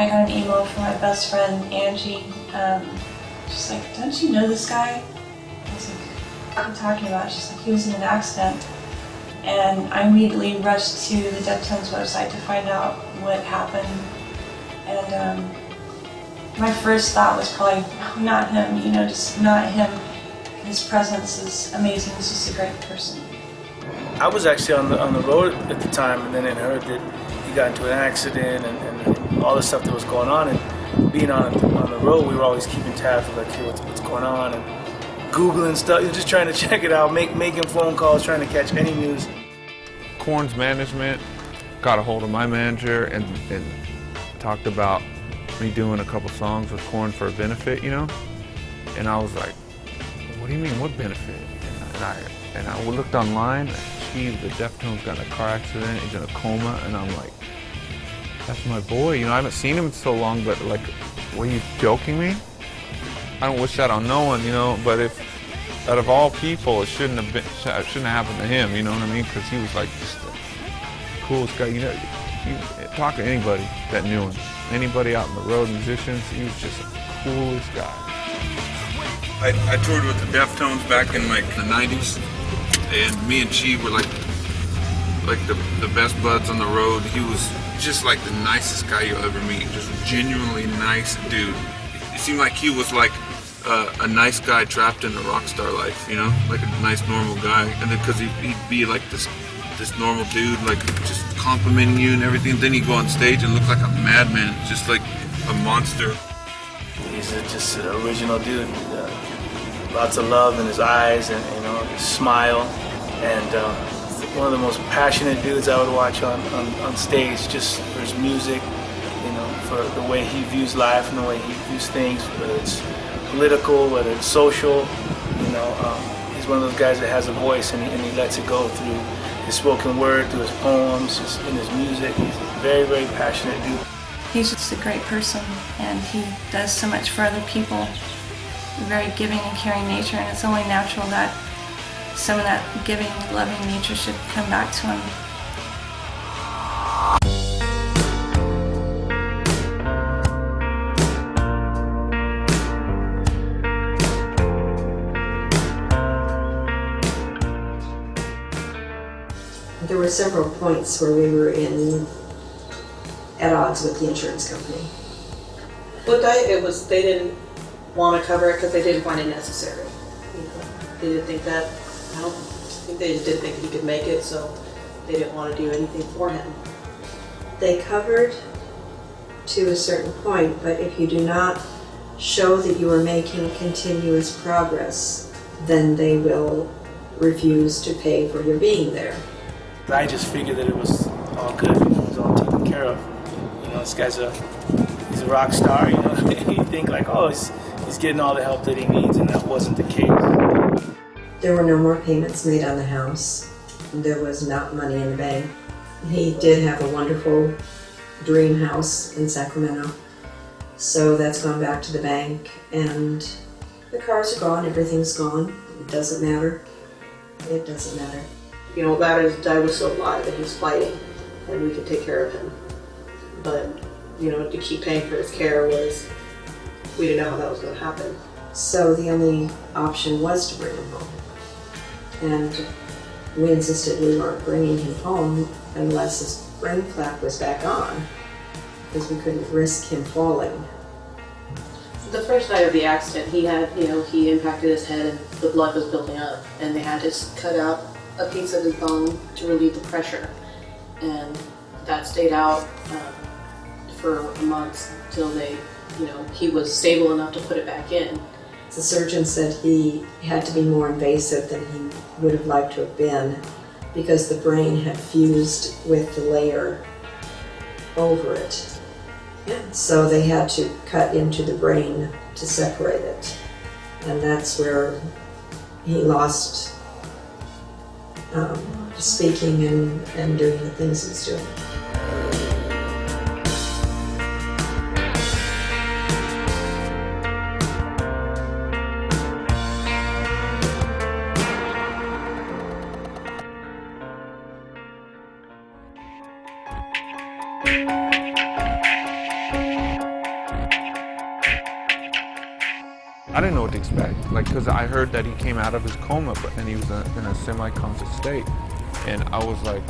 I got an email from my best friend, Angie. She's like, don't you know this guy? I was like, what are you talking about? She's like, he was in an accident. And I immediately rushed to the Deftones website to find out what happened. And my first thought was probably, no, not him, just not him. His presence is amazing. He's just a great person. I was actually on the road at the time, and then I heard that he got into an accident and all the stuff that was going on. And being on the road, we were always keeping tabs of like, hey, what's going on, and Googling stuff. You're just trying to check it out, making phone calls, trying to catch any news. Korn's management got a hold of my manager and talked about me doing a couple songs with Korn for a benefit, And I was like, what do you mean, what benefit? And I looked online, and the Deftones got in a car accident, he's in a coma, and I'm like, that's my boy, I haven't seen him in so long, but like, were you joking me? I don't wish that on no one, but if, out of all people, it shouldn't have happened to him, you know what I mean? Because he was like just the coolest guy, you talk to anybody that knew him, anybody out on the road, musicians, he was just the coolest guy. I toured with the Deftones back in like the 90s, and me and Chi were like the best buds on the road. He was just like the nicest guy you'll ever meet, just a genuinely nice dude. It seemed like he was like a nice guy trapped in a rock star life, like a nice normal guy. And then because he'd be like this normal dude, like just complimenting you and everything. Then he'd go on stage and look like a madman, just like a monster. He's just an original dude. Lots of love in his eyes and his smile, and one of the most passionate dudes I would watch on stage, just for his music, for the way he views life and the way he views things, whether it's political, whether it's social. He's one of those guys that has a voice, and he lets it go through his spoken word, through his poems, just in his music. He's a very, very passionate dude. He's just a great person, and he does so much for other people. Very giving and caring nature, and it's only natural that some of that giving, loving nature should come back to him. There were several points where we were at odds with the insurance company. Well, they didn't want to cover it because they didn't find it necessary. They didn't think that. I don't think they just didn't think he could make it, so they didn't want to do anything for him. They covered to a certain point, but if you do not show that you are making continuous progress, then they will refuse to pay for your being there. I just figured that it was all good, it was all taken care of. This guy's he's a rock star, You think like, oh, he's getting all the help that he needs, and that wasn't the case. There were no more payments made on the house. There was not money in the bank. He did have a wonderful dream house in Sacramento, so that's gone back to the bank, and the cars are gone, everything's gone. It doesn't matter. It doesn't matter. What matters is Dad was still alive and he's fighting, and we could take care of him. But, to keep paying for his care we didn't know how that was going to happen. So the only option was to bring him home. And we insisted we weren't bringing him home unless his brain flap was back on, because we couldn't risk him falling. The first night of the accident, he impacted his head and the blood was building up, and they had to cut out a piece of his bone to relieve the pressure. And that stayed out for a month until he was stable enough to put it back in. The surgeon said he had to be more invasive than he would have liked to have been, because the brain had fused with the layer over it. So they had to cut into the brain to separate it. And that's where he lost speaking and doing the things he's doing. I didn't know what to expect, like, because I heard that he came out of his coma, and he was in a semi-conscious state, and I was like,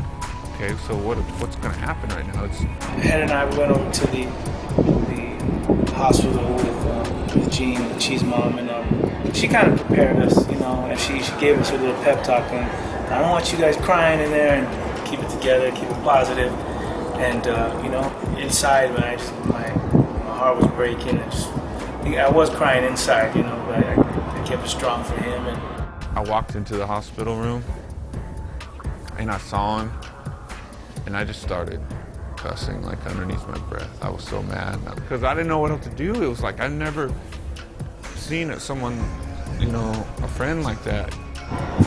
okay, so what's going to happen right now? Ed and I went over to the hospital with Jean, Chi's mom, and she kind of prepared us, you know, and she gave us a little pep talk, and I don't want you guys crying in there, and keep it together, keep it positive, and you know, inside, man, my heart was breaking, and I was crying inside, you know, but I kept it strong for him. And I walked into the hospital room, and I saw him, and I just started cussing like underneath my breath. I was so mad because I didn't know what else to do. It was like I'd never seen someone, you know, a friend like that.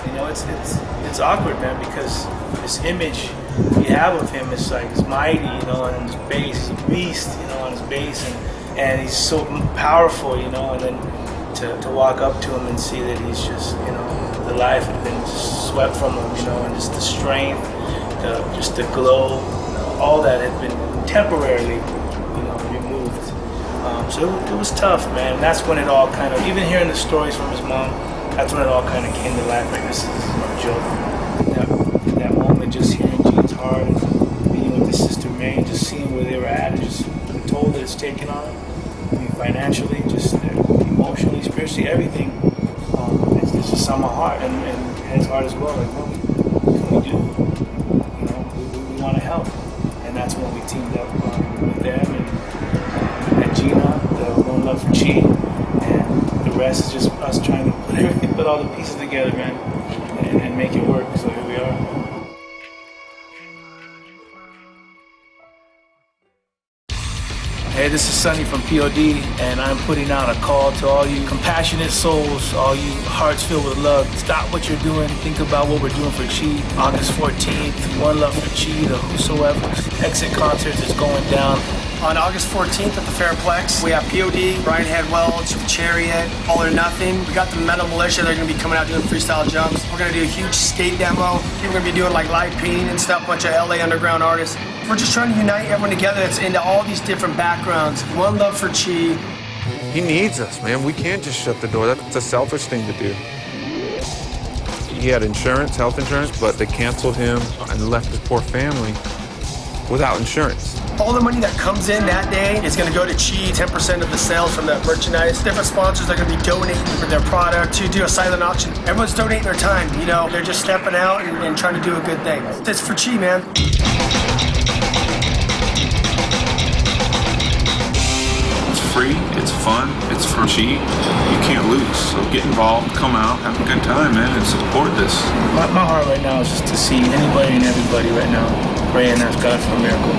You know, it's awkward, man, because this image we have of him is like, he's mighty, you know, on his bass, he's a beast, you know, on his bass, and he's so powerful, you know, and then to walk up to him and see that he's just, you know, the life had been swept from him, you know, and just the strength, just the glow, all that had been temporarily, you know, removed. So it was tough, man. And that's when it all kind of, even hearing the stories from his mom, that's when it all kind of came to life. Like, this is no joke. That moment, just hearing Jean's heart and meeting with his sister May, just seeing where they were at, and just the toll that it's taken on him. I mean, financially, just emotionally, spiritually, everything. It's just on my heart and his heart as well. Like, what can we do? You know, we want to help. And that's when we teamed up with them and Gina, the One Love for Chi, and the rest is just us trying to put all the pieces together, man, and make it work. So here we are. Hey, this is Sonny from P.O.D, and I'm putting out a call to all you compassionate souls, all you hearts filled with love. Stop what you're doing. Think about what we're doing for Chi. August 14th, One Love for Chi, the Whosoever's exit concert is going down. On August 14th at the Fairplex, we have P.O.D, Brian Headwell, Chariot, All or Nothing. We got the Metal Militia. They're going to be coming out doing freestyle jumps. We're going to do a huge skate demo. We're going to be doing like live painting and stuff, a bunch of LA underground artists. We're just trying to unite everyone together that's into all these different backgrounds. One Love for Chi. He needs us, man. We can't just shut the door. That's a selfish thing to do. He had insurance, health insurance, but they canceled him and left his poor family without insurance. All the money that comes in that day is going to go to Chi, 10% of the sales from that merchandise. Different sponsors are going to be donating for their product to do a silent auction. Everyone's donating their time, you know. They're just stepping out and trying to do a good thing. It's for Chi, man. Free, it's fun, it's for Chi. You can't lose. So get involved, come out, have a good time, man, and support this. My heart right now is just to see anybody and everybody right now pray and ask God for a miracle.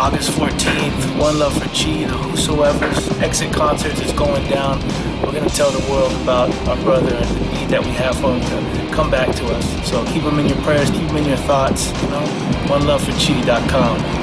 August 14th, One Love for Chi, the Whosoever's exit concert is going down. We're going to tell the world about our brother and the need that we have for him to come back to us. So keep him in your prayers, keep him in your thoughts, you know. OneLoveForChi.com.